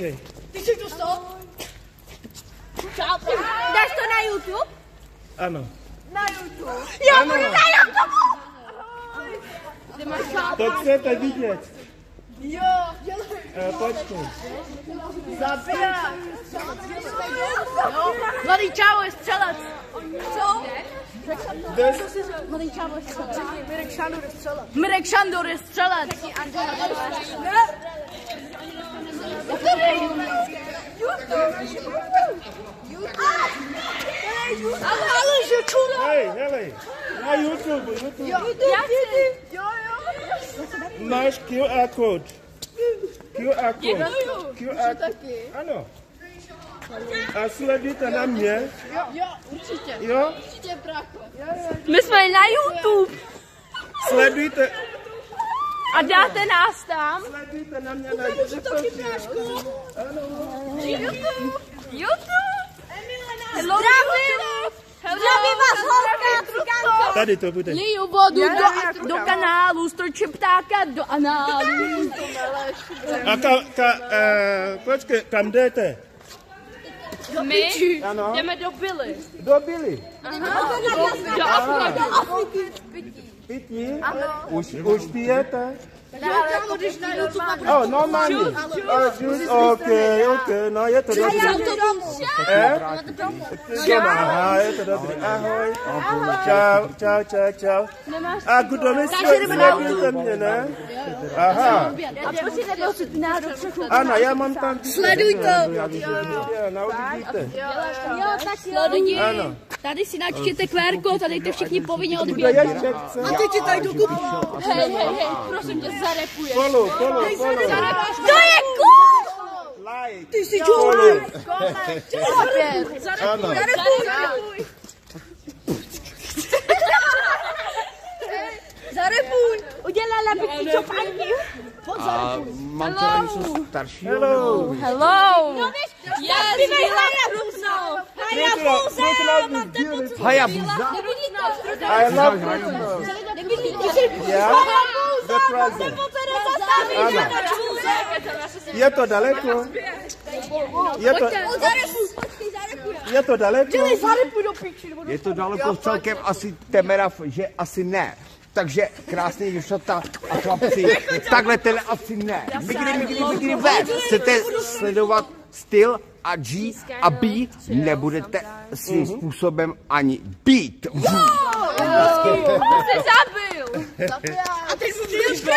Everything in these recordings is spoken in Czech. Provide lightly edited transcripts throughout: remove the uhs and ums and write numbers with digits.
počkej. Ty jsi to stop? Dáš to na YouTube? Ano. Na YouTube. Jo, budu na YouTube! To chcete vidět. Jo, Počkej. zabíjá. Mladý čávo je střelec. Co? Mladý čávo je střelec. Mirek Šandor je střelec. Mirek Šandor je střelec. Ne. Ale že čudo. Hej, na YouTube. Jo. Máš QR kód. QR kód. Ano. A sledujte na mě. Jo, určitě. Jo? Určitě, brácho. My jsme na YouTube. Sledujte. A dáte nás tam? Sledujte na mě na YouTube. YouTube. Zdravím vás, holka, cikánko. Tady to bude. Liju vodu do kanálu, strčím ptáka do análu. A počkej, kam jdete? My Ano. jdeme do Billy. Do Billy. Do Afriky. Pití? Už pijete? Jo, když na YouTube na Normálně. OK, no je to dobrý. Aha, je to dobrý. Ahoj. Čau. A kdo mi sledujete mě, ne? Aha. A prosím, nedosit náhodou trochu. Ano, já mám tam... Sleduj to. Uvidíte. Jo, tak jo. Ano. Tady si načtěte QR kód a dejte všichni povinně Kdo odběr. ještě chce? A teď ti tady do kupu. Hej, prosím tě, zarepuješ. Follow. To je cool! Like. Ty jsi čurný. Ano. Zarepuj. Udělala bych ti čopanky. Mám to něco staršího? Hello. Yes, Hayabusa. Hayabusa? I love Christmas. Yeah? The present. Ano. Je to daleko? Je to daleko? Zarepuj do piči. Je to daleko celkem asi Temerav, že asi ne. Takže krásný děvčata a chlapci, takhle ten asi ne. Migry ve. Chcete sledovat styl a G a B, nebudete svým způsobem ani být. Jsi zabil. A teď mu byl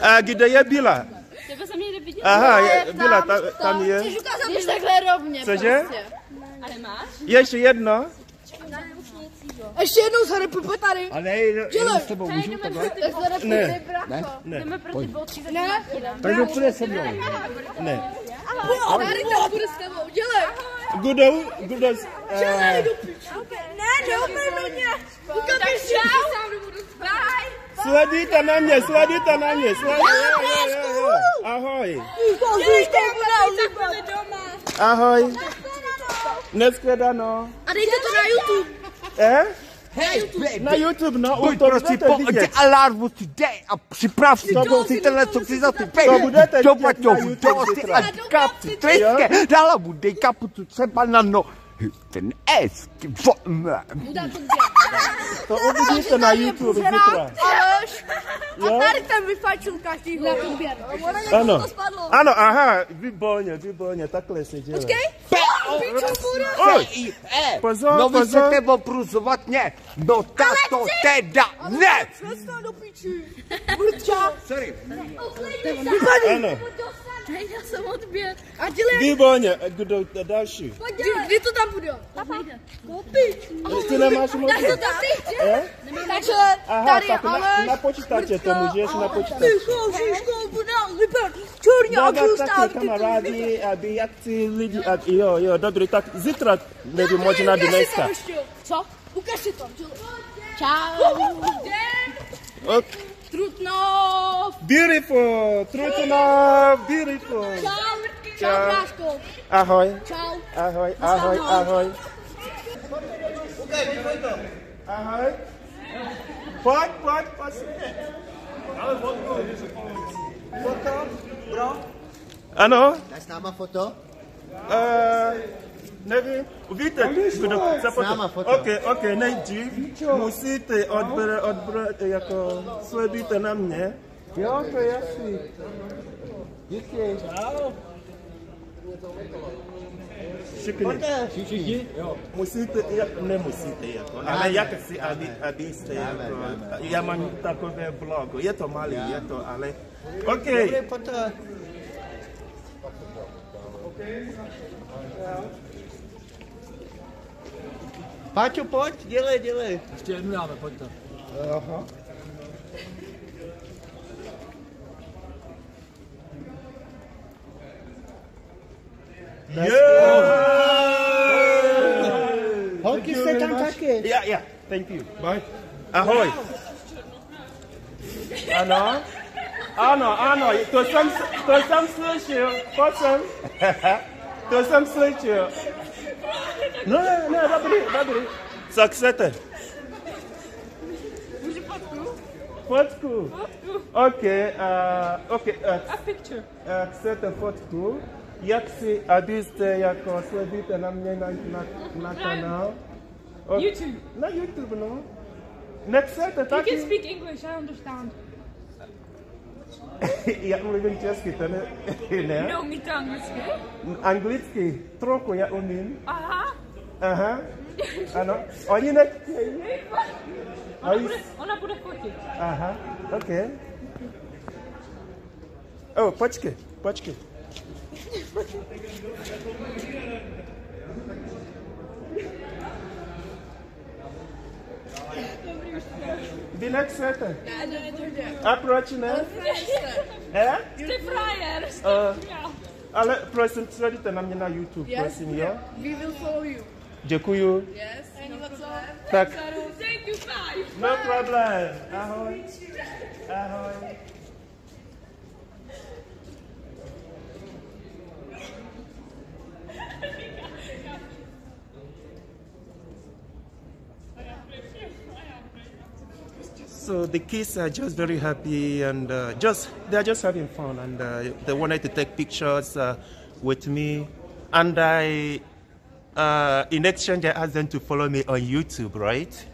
A kde je Bila? Tebe jsem někde viděl. Aha, Bila tam je. Chceš ukázat mi takhle rovně. Cože? Ale máš? Ještě jedno? Ještě jednou zarepuj, pojď tady. A ne, jenom s tebou můžu takhle? Tak zarepuj, Ne. Jdeme proti boci. Ne. Tak kdo půjde se mnou? Ne. Tady to bude s tebou, dělej. Kdo? Ne, neumej mě. Ukážeš si sám nebudu. Bye. Sledujte na mě. Ahoj. Ahoj. Neshledanou. A dejte to na YouTube. Na YouTube, no. Pojď prosím, pojď alarmu today a připrav si si tenhle, co si za ty To budete vidět na YouTube dosti zítra. a kapci trestké, dala mu dej kaputu třeba na no. Ten S, To uvidíte na YouTube zítra. A tady ten vyfajčil každý na odběr. Ano, aha, výborně, takhle se dělá. Pozor. No vy chcete opruzovat mě, no tak to teda ne. Přestaň do piči. Sorry. Ano, Já jsem odběr. A dělej. výborně, kdo další? Kdy to tam bude? Kopič. Ty nemáš moc? Takže Aha, tady tak Aleš. na počítače to můžeš na počítače. Šiško, bude vypad. Čurně a Dávat tlustá. taky kamarádi, aby jak ty lidi, jo, dobrý, tak zítra nevím, možná dneska. Co? Ukaž si to. Čau. Ok. Trutnov. Beautiful, Trutnov, beautiful. Čau, bráško. Ahoj. Čau. Ahoj. Ahoj. Pojď. Ale Foto, bro? Ano? Dáš s náma foto? Nevím, víte, kdo chce foto. Ok, nejdřív musíte odbrat, jako sledujte na mě. Jo, to je jasný. Díky. Všichni? Musíte, nemusíte, jako, ale jak si, abyste, jako, já mám takové blog, je to malý, je to, ale, ok. Páťo, pojď, dělej. Ještě jednu dáme, pojďte. Aha. Holky jste tam taky. Yeah, thank you. Bye. Ahoj. Ano, to jsem slyšel, potom. To jsem slyšel. Ne, dobrý. Co chcete? Fotku? Ok, A picture. chcete fotku? Jak si, abyste jako sledujete na mě na kanál? YouTube. Na YouTube, no. Nechcete taky? You can speak English, I understand. Já mluvím česky, to ne? Neumíte anglicky? Anglicky, trochu já umím. Aha. Ano. Oni nechtějí. Ona bude fotit. Aha, ok. Počkej. Vy nechcete? A proč ne? Jste frajer. Ale prosím, sledujte na mě na YouTube, prosím, jo? We will follow you. Děkuju. Yes. Tak. Thank you, bye. No problem. Ahoj. So the kids are just very happy and they're just having fun and they wanted to take pictures with me, and in exchange I asked them to follow me on YouTube, right?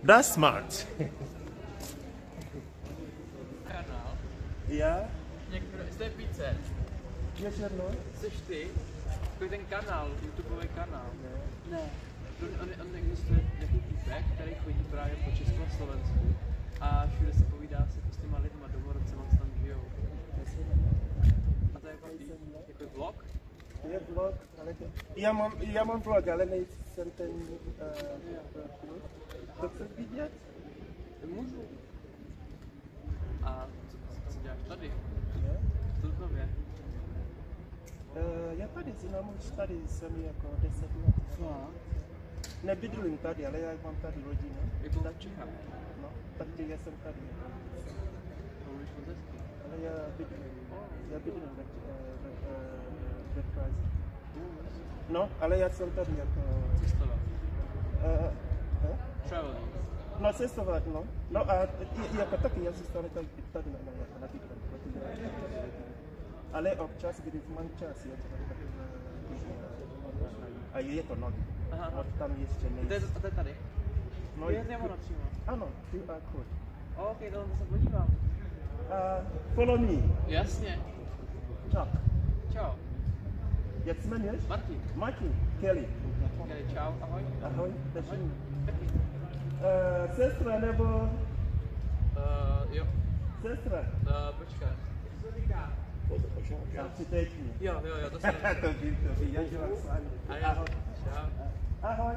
That's smart. Kanál. Yeah. Jste více. Jseš ty? To je ten kanál, YouTubeový kanál. Ne. On existuje nějaký týpek, který chodí právě po Česku a Slovensku a všude se povídá se s těma lidma, domorodcema, co tam žijou. A to je jako vlog? Je vlog, ale já mám vlog, ale nejsem ten... To chceš vidět? Můžu. A co děláš tady? V Trutnově? Já tady znám už tady jsem jako 10 let. Nebydlím tady, ale já mám tady rodinu. Jako v Čechách? No, takže já jsem tady. Mluvíš moc hezky. Ale já bydlím ve Praze. No, ale já jsem tady jako... Cestovat? Traveling? No, cestovat, no. No a jako taky, já jsem stále tady na bydlím. Ale občas, když mám čas, je to taky... A je to noc. Aha. Tam ještě nejde. To je tady? No, je to přímo? Ano, QR code. Ok, to se podívám. Follow me. Jasně. Čau. Jak se jmenuješ? Martin. Kelly. Kelly, čau, ahoj. Ahoj, sestra nebo... Jo. Sestra? Počkej. Přiteď mi. Jo, to se... To ví, já dělám sám. Ahoj. Čau. Ahoj.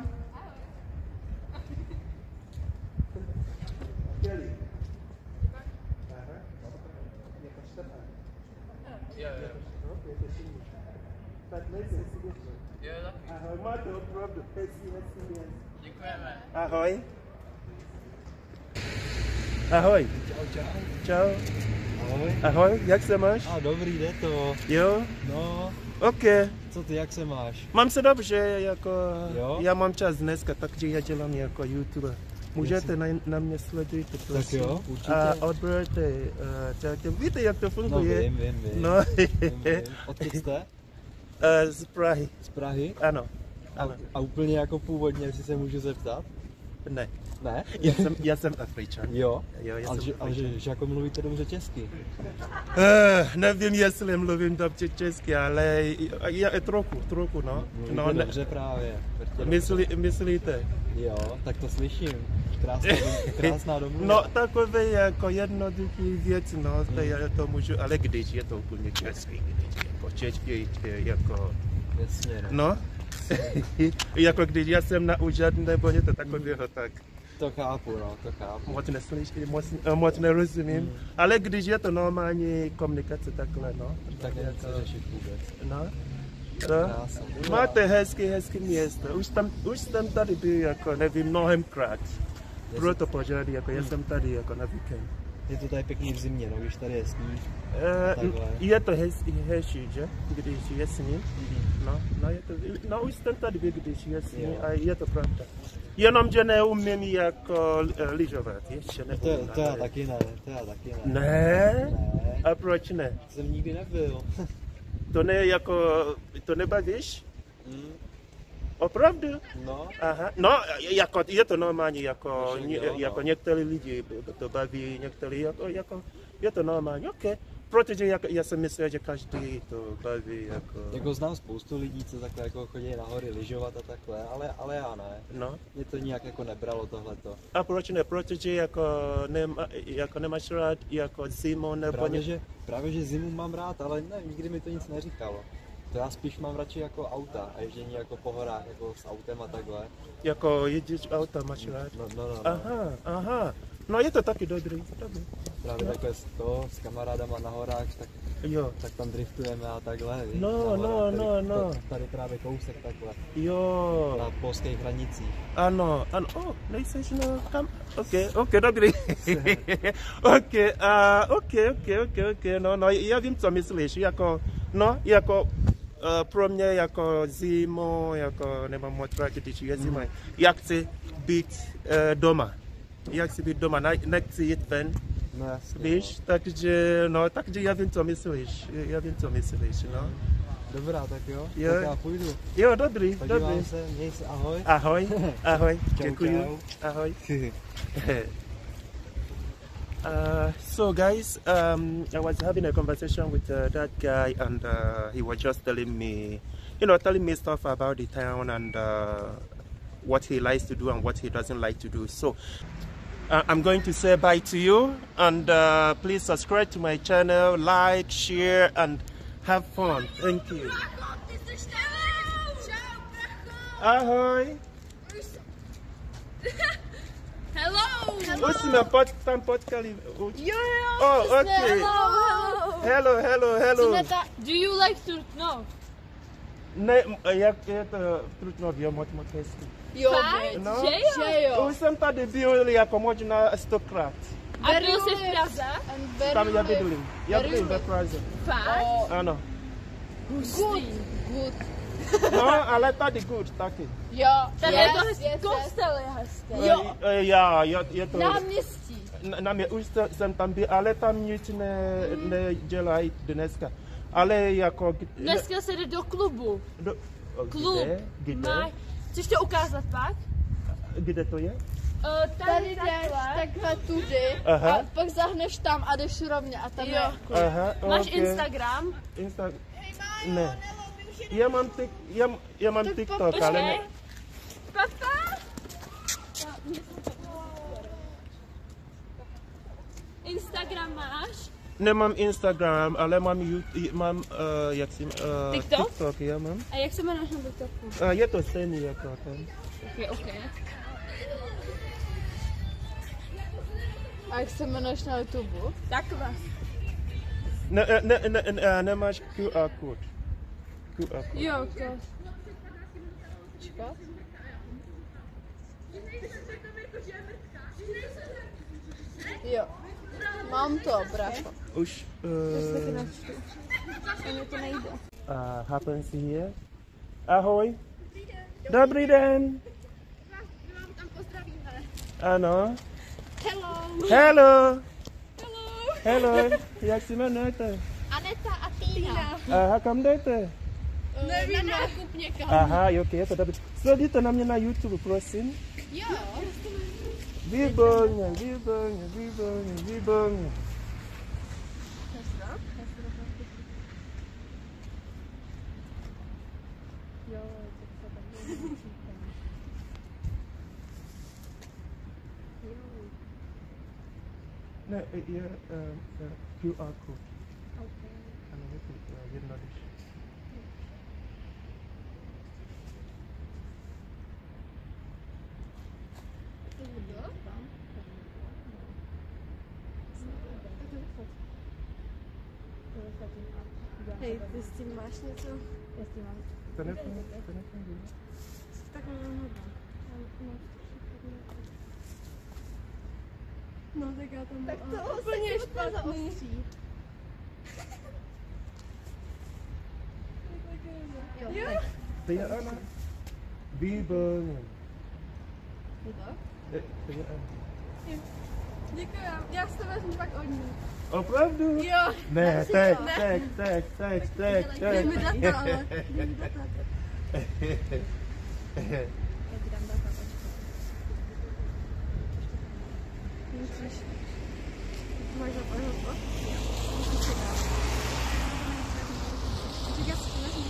Kelly. Aha. Jako Štefan. Jo. Tak nejsem si dětí. Jo, taky. Ahoj, máte opravdu hezký. Děkujeme. Ahoj. Ahoj. Čau. Ahoj, jak se máš? Dobrý, jde to. Jo? No. Ok. Co ty, jak se máš? Mám se dobře, jako jo? Já mám čas dneska, takže já dělám jako YouTuber. Můžete na mě sledujte, prosím. Tak jo, určitě. A odberte celkem. Víte, jak to No funguje? vím. No, Vím. Odkud jste? z Prahy. Z Prahy? Ano. A úplně jako původně, jestli se můžu zeptat? Ne. Ne? Já jsem Afričan. Jo? Jo, já Ale jsem že jako mluvíte dobře česky. Nevím, jestli mluvím dobře česky, ale trochu, no. Mluvíte dobře právě. Myslíte? Jo, tak to slyším. Krásná domluva. No, takové jako jednoduchý věc, no, to můžu, ale když je to úplně česky, jako česky, jako... Jasně, no. No, jako když já jsem na úřadu nebo něco takového, tak To chápu, no, to chápu. moc neslyším, moc nerozumím, ale když je to normální komunikace takhle, no. Tak nechci řešit vůbec. No. Krása. Máte hezký město, už jsem tady byl, jako nevím, mnohemkrát. Proto pořád, jako já jsem tady jako na víkend. Je to tady pěkný v zimě, no, když tady je sníh. Je to hezčí, že? Když je sníh. No, už jsem tady byl, když je sníh a je to pravda. Jenom, že neumím jako lyžovat, ještě neumím. To já taky ne, Ne? Ne. A proč ne? Jsem nikdy nebyl. To nebavíš? Opravdu? No. Aha. No, jako, je to normální, jako no. některý lidi to baví, některý, jako je to normální, ok. Protože já jsem myslel, že každý to baví, Jako znám spoustu lidí, co takhle jako chodí na hory lyžovat a takhle, ale já ne. No. Mě to nijak jako nebralo tohleto. A proč ne? Protože jako nemáš rád jako zimu nebo Právě že zimu mám rád, ale ne, nikdy mi to nic neříkalo. To já spíš mám radši jako auta a ježdění jako po horách, jako s autem a takhle. Jako jezdíš auta, máš rád? No. Aha. No je to taky dobrý. Právě takhle s kamarádama na horách, tak tam driftujeme a takhle. Víš, No. Tady právě kousek takhle. Jo. Na polských hranicích. Ano. Nejseš kam? Ok, dobrý. Ok. No, já vím, co myslíš. Jako pro mě jako zimu, jako nemám moc rád, když je zima. Já chci být doma. Nechci jít ven. No jasně. Víš, takže já vím, co myslíš. No. Dobrá, tak jo. Jo. Tak já půjdu. Jo, dobrý. Podívám se, měj se, ahoj. Ahoj. Čau, Děkuji. čau. Ahoj. So guys, I was having a conversation with that guy, and he was just telling me stuff about the town and what he likes to do and what he doesn't like to do. So I'm going to say bye to you, and please subscribe to my channel, like, share, and have fun. Thank you. Ahoj. Hello! Už jsme tam potkali. Jo. Oh, okay. Hello. Do you like to know? Ne, jak je to v Trutnově moc hezky. Jo, No. že jo. Už jsem tady byl jako možná 100krát. A byl jsi v Praze? Tam já bydlím. Já bydlím ve Praze. Fakt? Ano. Good. No, ale tady good taky. Jo. Tady je to hezký. Kostel je hezký. Jo. Je to... Náměstí. Už jsem tam byl, ale tam nic nedělají dneska. Ale jako... Dneska se jde do klubu. Klub. Kde? Chceš to ukázat pak? Kde to je? Tady jdeš takhle tudy a pak zahneš tam a jdeš rovně a tam je. Aha, Máš okay. Instagram? Ne. Já mám TikTok, ale ne. Papa? Instagram máš? Nemám Instagram, ale mám TikTok, já mám. A jak se jmenuješ na TikToku? Je to stejný jako ten. Ok. A jak se jmenuješ na YouTube? Takhle. Nemáš QR kód. Jo, to. Čekat? Jo. Mám to, brácho. Už. Mně to nejde. Happens here. Ahoj. Dobrý den. Ano. Hello. Hello. Hello. Hello. Jak se jmenujete? Aneta a Týna. Aha, kam jdete? Na nákup někam. Aha, ok, je to dobré. Sledujte na mě na YouTube, prosím. Jo. Výborně, výborně, výborně, výborně. Ne, je QR code. Ano, je to jednoduše. Hej, ty s tím máš něco? Telefon. Tak no, tak já tam tak to úplně špatný. Jo. To je Anna. Výborně. To je Anna. Děkuji, já si to vezmu pak od ní. Opravdu? Jo. Ne, teď. Dej mi data, ale. Máš zapojit? Tak já si to vezmu.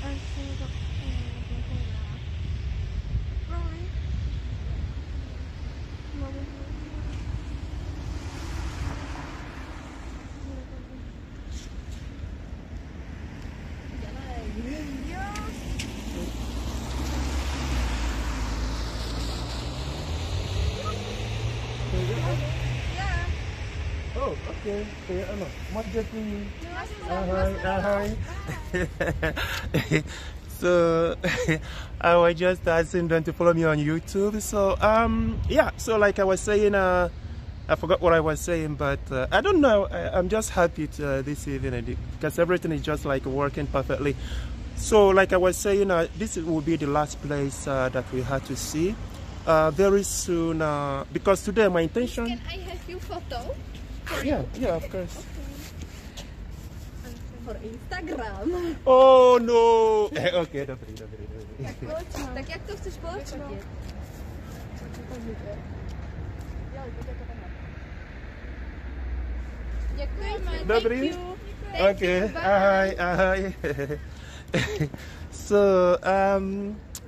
A ještě mi to... Oh, okay. To je Anna. Moc děkuji. Ahoj. So I was just asking them to follow me on YouTube. So yeah. So like I was saying, I forgot what I was saying, but I don't know. I'm just happy this evening because everything is just like working perfectly. So like I was saying, this will be the last place that we had to see very soon because today my intention. Can I have your photo? Yeah, of course. For Instagram. Oh no. Okay, dobrý. Tak jak to chceš společně? Děkujeme. Dobrý. Okay. Ahoj. So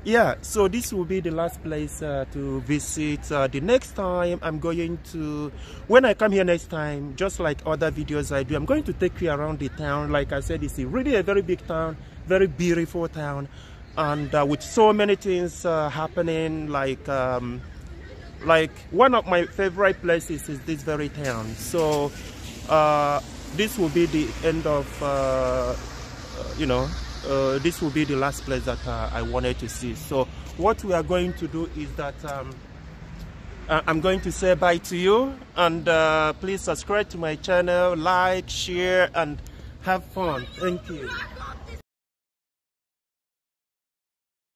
yeah, so this will be the last place to visit. The next time I'm going to, when I come here next time, just like other videos I do, I'm going to take you around the town. Like I said, it's really a very big town, very beautiful town, and with so many things happening. Like one of my favorite places is this very town. So this will be the end of this will be the last place that I wanted to see. So what we are going to do is that I'm going to say bye to you, and please subscribe to my channel, like, share, and have fun. Thank you.